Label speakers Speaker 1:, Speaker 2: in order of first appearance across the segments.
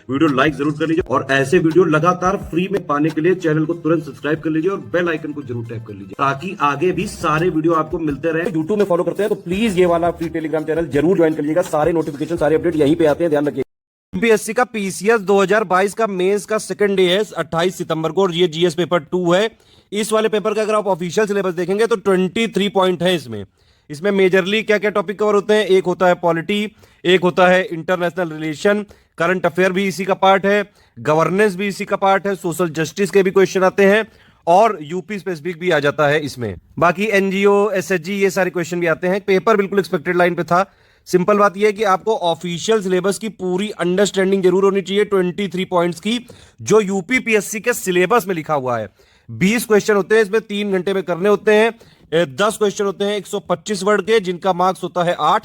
Speaker 1: Video like जरूर कर लीजिए और ऐसे वीडियो लगातार फ्री में पाने के लिए चैनल को तुरंत सब्सक्राइब कर लीजिए और बेल आइकन को जरूर टैप कर लीजिए ताकि आगे भी सारे वीडियो आपको मिलते रहे। यूट्यूब में फॉलो करते हैं तो प्लीज ये वाला फ्री टेलीग्राम चैनल जरूर ज्वाइन कर लीजिएगा। सारे नोटिफिकेशन सारे अपडेट यहीं पे आते हैं, ध्यान रखिए। यूपीएससी का पीसीएस 2022 का मेंस का सेकंड डे है 28 सितंबर को और ये जीएस पेपर 2 है। इस वाले पेपर का अगर आप ऑफिशियल सिलेबस देखेंगे तो 23 पॉइंट है इसमें मेजरली क्या क्या टॉपिक कवर होते हैं। एक होता है पॉलिटी, एक होता है इंटरनेशनल रिलेशन, करंट अफेयर भी इसी का पार्ट है, गवर्नेंस भी इसी का पार्ट है, सोशल जस्टिस के भी क्वेश्चन आते हैं और यूपी स्पेसिफिक भी आ जाता है इसमें। बाकी एनजीओ, एसएचजी ये सारे क्वेश्चन भी आते हैं। पेपर बिल्कुल एक्सपेक्टेड लाइन पे था। सिंपल बात यह है कि आपको ऑफिशियल सिलेबस की पूरी अंडरस्टैंडिंग जरूर होनी चाहिए 23 पॉइंट्स की जो यूपी पीएससी के सिलेबस में लिखा हुआ है। 20 क्वेश्चन होते हैं इसमें, 3 घंटे में करने होते हैं। 10 क्वेश्चन होते हैं 125 वर्ड के जिनका मार्क्स होता है 8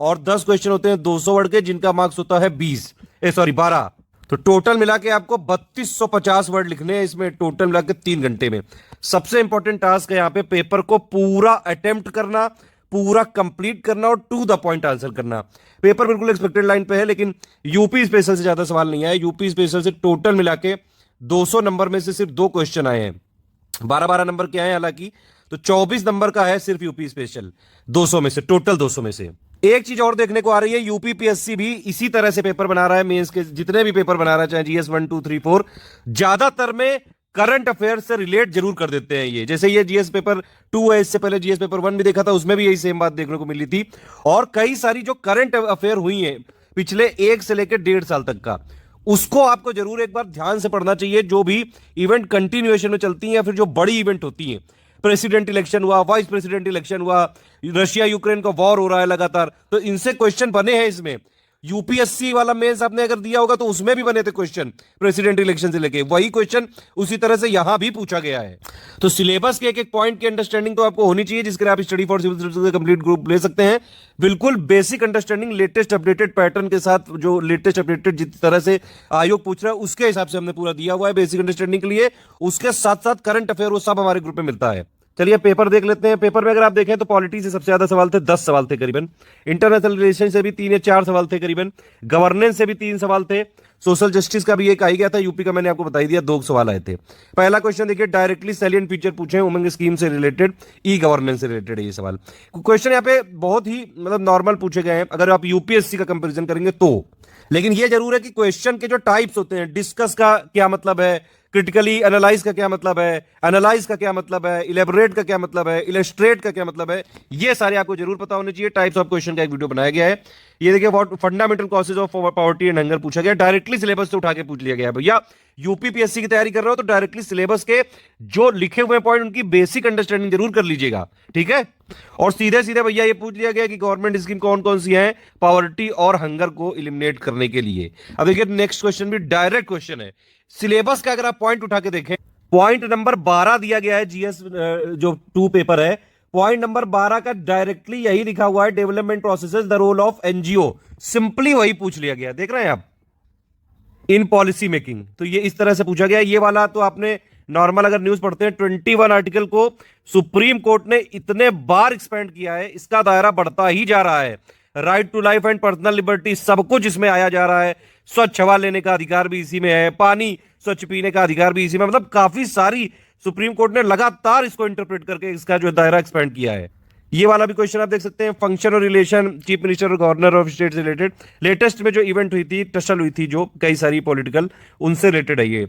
Speaker 1: और 10 क्वेश्चन होते हैं 200 वर्ड के जिनका मार्क्स होता है 12। तो टोटल मिला के आपको 3250 वर्ड लिखने हैं इसमें, टोटल मिला के 3 घंटे में। सबसे इंपॉर्टेंट टास्क है यहाँ पे पेपर को पूरा अटेम्प्ट करना, पूरा कंप्लीट करना और टू द पॉइंट आंसर करना। पेपर बिल्कुल एक्सपेक्टेड लाइन पे है लेकिन यूपी स्पेशल से ज्यादा सवाल नहीं आए। यूपी स्पेशल से टोटल मिला के 200 नंबर में से सिर्फ 2 क्वेश्चन आए हैं। 12 नंबर के आए हालांकि, तो 24 नंबर का है सिर्फ यूपी स्पेशल 200 में से, टोटल 200 में से। एक चीज और देखने को आ रही है, यूपी पीएससी भी इसी तरह से पेपर बना रहा है। मेंस के जितने भी पेपर बना रहा है चाहे जीएस 1 2 3 4 ज्यादातर में करंट अफेयर से रिलेट जरूर कर देते हैं ये। जैसे ये जीएस पेपर 2 है, इससे पहले जीएस पेपर 1 भी देखा था, उसमें भी यही सेम बात देखने को मिली थी। और कई सारी जो करंट अफेयर हुई है पिछले 1 से लेकर 1.5 साल तक का, उसको आपको जरूर एक बार ध्यान से पढ़ना चाहिए। जो भी इवेंट कंटिन्यूएशन में चलती हैं या फिर जो बड़ी इवेंट होती हैं, प्रेसिडेंट इलेक्शन हुआ, वाइस प्रेसिडेंट इलेक्शन हुआ, रशिया यूक्रेन का वॉर हो रहा है लगातार, तो इनसे क्वेश्चन बने हैं इसमें। यूपीएससी वाला मेंस आपने अगर दिया होगा तो उसमें भी बने थे क्वेश्चन प्रेसिडेंट इलेक्शन से लेके, वही क्वेश्चन उसी तरह से यहां भी पूछा गया है। तो सिलेबस के एक पॉइंट की अंडरस्टैंडिंग तो आपको होनी चाहिए, जिसके लिए आप स्टडी फॉर सिविल सर्विसेज का कंप्लीट ग्रुप ले सकते हैं। बिल्कुल basic understanding latest updated pattern के साथ, जो लेटेस्ट अपडेटेड जिस तरह से आयोग पूछ रहा है उसके हिसाब से हमने पूरा दिया हुआ है बेसिक अंडरस्टैंडिंग के लिए। उसके साथ साथ करंट अफेयर वो सब हमारे ग्रुप में मिलता है। चलिए पेपर देख लेते हैं। पेपर में अगर आप देखें तो पॉलिटी से सबसे ज्यादा सवाल थे, 10 सवाल थे करीबन। इंटरनेशनल रिलेशन से भी 3 या 4 सवाल थे करीबन। गवर्नेंस से भी 3 सवाल थे। सोशल जस्टिस का भी एक आ ही गया था, यूपी का मैंने आपको बता ही दिया, 2 सवाल आए थे। पहला क्वेश्चन देखिए, डायरेक्टली सैलिएंट फीचर पूछे उमंग स्कीम से रिलेटेड, ई गवर्नेंस से रिलेटेड है ये सवाल। क्वेश्चन यहाँ पे बहुत ही मतलब नॉर्मल पूछे गए हैं अगर आप यूपीएससी का कंपेरिजन करेंगे तो। लेकिन ये जरूर है कि क्वेश्चन के जो टाइप्स होते हैं, डिस्कस का क्या मतलब है, क्रिटिकली एनालाइज का क्या मतलब है, एनालाइज का क्या मतलब है, इलेबोरेट का क्या मतलब है, इलस्ट्रेट का क्या मतलब है, ये सारे आपको जरूर पता होने चाहिए। टाइप्स ऑफ क्वेश्चन का एक वीडियो बनाया गया है। ये देखिए fundamental causes of poverty and hunger पूछा गया, डायरेक्टली सिलेबस से उठा के पूछ लिया गया है। भैया यूपी पीएससी की तैयारी कर रहे हो तो डायरेक्टली सिलेबस के जो लिखे हुए पॉइंट उनकी बेसिक अंडरस्टैंडिंग जरूर कर लीजिएगा, ठीक है। और सीधे सीधे भैया ये पूछ लिया गया कि गवर्नमेंट स्कीम कौन कौन सी है पॉवर्टी और हंगर को एलिमिनेट करने के लिए। अब देखिए नेक्स्ट क्वेश्चन भी डायरेक्ट क्वेश्चन है। सिलेबस का अगर आप पॉइंट उठा के देखें, पॉइंट नंबर 12 दिया गया है जीएस जो 2 पेपर है, पॉइंट नंबर 12 का डायरेक्टली यही लिखा हुआ है, development processes the role of NGO. Simply वही पूछ लिया गया, देख रहे हैं आप, इन पॉलिसी मेकिंग। तो ये इस तरह से पूछा गया। ये वाला तो आपने नॉर्मल अगर न्यूज पढ़ते हैं, 21 आर्टिकल को सुप्रीम कोर्ट ने इतने बार एक्सपेंड किया है, इसका दायरा बढ़ता ही जा रहा है। Right to life and personal liberty सब कुछ इसमें आया जा रहा है। स्वच्छ हवा लेने का अधिकार भी इसी में है, पानी स्वच्छ पीने का अधिकार भी इसी में, मतलब काफी सारी सुप्रीम कोर्ट ने लगातार इसको इंटरप्रेट करके इसका जो दायरा एक्सपेंड किया है। ये वाला भी क्वेश्चन आप देख सकते हैं, फंक्शन और रिलेशन चीफ मिनिस्टर और गवर्नर ऑफ स्टेट से रिलेटेड। लेटेस्ट में जो इवेंट हुई थी, टसल हुई थी जो कई सारी पॉलिटिकल, उनसे रिलेटेड है ये।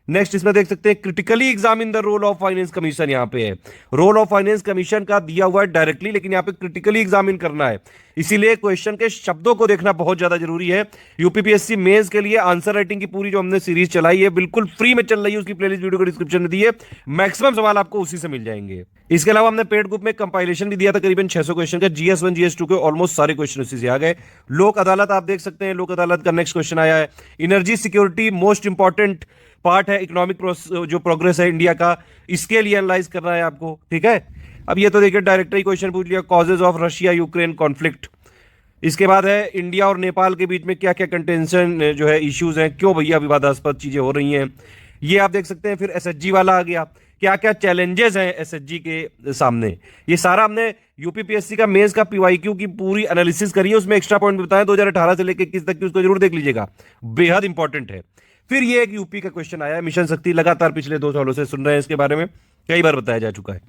Speaker 1: नेक्स्ट इसमें देख सकते हैं critically examine the role of finance commission, यहां पे है रोल ऑफ फाइनेंस कमीशन का दिया हुआ है डायरेक्टली, लेकिन यहां पे क्रिटिकली एग्जामिन करना है, इसीलिए क्वेश्चन के शब्दों को देखना बहुत ज्यादा जरूरी है। यूपीपीएससी मेंस के लिए आंसर राइटिंग की पूरी जो हमने सीरीज चलाई है बिल्कुल फ्री में चल रही है, उसकी प्लेलिस्ट वीडियो को डिस्क्रिप्शन में दी है, मैक्सिमम सवाल आपको उसी से मिल जाएंगे। इसके अलावा हमने पेड ग्रुप में कंपाइलेशन भी दिया था करीबन 600 क्वेश्चन का, जीएस 1 जीएस 2 के ऑलमोस्ट सारे क्वेश्चन उसी से आ गए। लोक अदालत आप देख सकते हैं, लोक अदालत का नेक्स्ट क्वेश्चन आया है। Energy security most important part है, इकोनॉमिक जो प्रोग्रेस है इंडिया का, इसके लिए एनालाइज करना है आपको, ठीक है। अब ये तो देखिए डायरेक्टली क्वेश्चन पूछ लिया, causes of Russia Ukraine conflict. इसके बाद है इंडिया और नेपाल के बीच में क्या क्या कंटेंशन जो है इश्यूज हैं, क्यों भैया विवादास्पद चीजें हो रही हैं, ये आप देख सकते हैं। फिर एसएचजी वाला आ गया क्या क्या चैलेंजेस हैं एसएचजी के सामने, ये सारा हमने यूपीपीएससी का मेंस का पीवाईक्यू की पूरी एनालिसिस करी है, उसमें एक्स्ट्रा पॉइंट बताएं 2018 से लेकर 21 तक की, उसको जरूर देख लीजिएगा, बेहद इंपॉर्टेंट है। फिर ये एक यूपी का क्वेश्चन आया है, मिशन शक्ति लगातार पिछले 2 सालों से सुन रहे हैं, इसके बारे में कई बार बताया जा चुका है।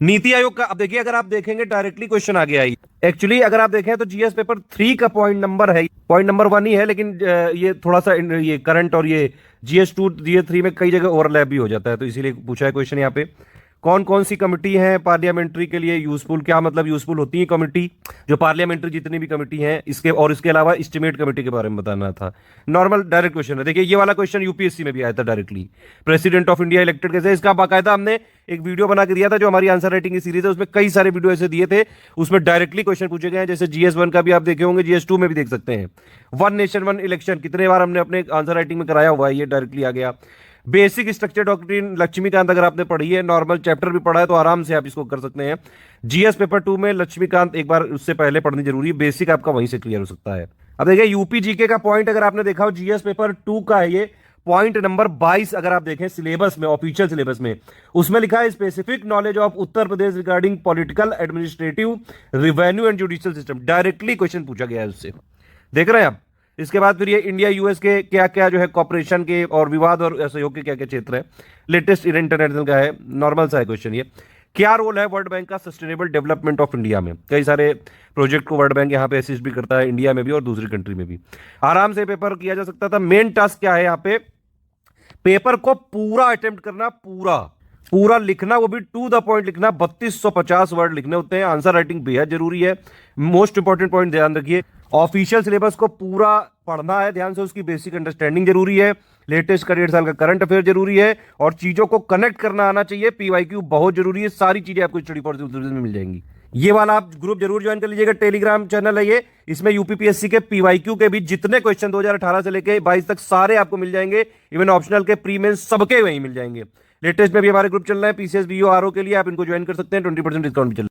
Speaker 1: नीति आयोग का अब देखिए, अगर आप देखेंगे डायरेक्टली क्वेश्चन आ गया है। एक्चुअली अगर आप देखें तो जीएस पेपर 3 का पॉइंट नंबर है, पॉइंट नंबर 1 ही है, लेकिन ये थोड़ा सा ये करंट और ये जीएस 2 जीएस 3 में कई जगह ओवरलैप भी हो जाता है, तो इसीलिए पूछा है क्वेश्चन यहाँ पे। कौन कौन सी कमिटी है पार्लियामेंट्री के लिए यूजफुल, क्या मतलब यूजफुल होती है कमिटी, जो पार्लियामेंट्री जितनी भी कमिटी है इसके, और इसके अलावा एस्टिमेट कमिटी के बारे में बताना था। नॉर्मल डायरेक्ट क्वेश्चन है। देखिए ये वाला क्वेश्चन यूपीएससी में भी आया था directly, president of India elected कैसे, इसका बाकायदा हमने एक वीडियो बना के दिया था, जो हमारी आंसर राइटिंग की सीरीज है उसमें कई सारे वीडियो ऐसे दिए थे, उसमें डायरेक्टली क्वेश्चन पूछे गए हैं। जैसे जीएस 1 का भी आप देखे होंगे, जीएस 2 में भी देख सकते हैं। वन नेशन वन इलेक्शन कितने बार हमने अपने आंसर राइटिंग में कराया हुआ है, ये डायरेक्टली आ गया। बेसिक स्ट्रक्चर डॉक्ट्रिन लक्ष्मीकांत अगर आपने पढ़ी है, नॉर्मल चैप्टर भी पढ़ा है, तो आराम से आप इसको कर सकते हैं। जीएस पेपर 2 में लक्ष्मीकांत एक बार उससे पहले पढ़नी जरूरी है, बेसिक आपका वहीं से क्लियर हो सकता है। अब देखिए यूपी जीके का पॉइंट अगर आपने देखा हो, जीएस पेपर 2 का है ये, पॉइंट नंबर 22 अगर आप देखें सिलेबस में, ऑफिशियल सिलेबस में, उसमें लिखा है specific knowledge of Uttar Pradesh regarding political, administrative, revenue and judicial system. Directly question पूछा गया है उससे, देख रहे हैं आप। इसके बाद फिर ये इंडिया यूएस के क्या क्या जो है कॉपरेशन के और विवाद और सहयोग के क्या क्या क्षेत्र है, लेटेस्ट इंटरनेशनल का है, नॉर्मल सा है क्वेश्चन ये। क्या रोल है वर्ल्ड बैंक का सस्टेनेबल डेवलपमेंट ऑफ इंडिया में, कई सारे प्रोजेक्ट को वर्ल्ड बैंक यहाँ पे असिस्ट भी करता है, इंडिया में भी और दूसरी कंट्री में भी। आराम से पेपर किया जा सकता था। मेन टास्क क्या है यहाँ पे, पेपर को पूरा अटेम्प्ट करना, पूरा पूरा लिखना, वो भी टू द पॉइंट लिखना, 3250 वर्ड लिखने होते हैं। आंसर राइटिंग बेहद जरूरी है। मोस्ट इंपॉर्टेंट पॉइंट ध्यान रखिए, ऑफिशियल सिलेबस को पूरा पढ़ना है ध्यान से, उसकी बेसिक अंडरस्टैंडिंग जरूरी है, लेटेस्ट का 1.5 साल का करंट अफेयर जरूरी है, और चीजों को कनेक्ट करना आना चाहिए। पीवाईक्यू बहुत जरूरी है, सारी चीजें आपको स्टडी फॉर में मिल जाएंगी। ये वाला आप ग्रुप जरूर ज्वाइन कर लीजिएगा, टेलीग्राम चैनल है ये, इसमें यूपीपीएससी के पीवाईक्यू के भी जितने क्वेश्चन 2018 से लेके 22 तक सारे आपको मिल जाएंगे, इवन ऑप्शनल के प्री मेंस सबके वहीं मिल जाएंगे। लेटेस्ट में भी हमारे ग्रुप चल रहा है पीसीएस बीओ आरओ के लिए, आप इनको ज्वाइन कर सकते हैं, 20% डिस्काउंट भी चल रहा है।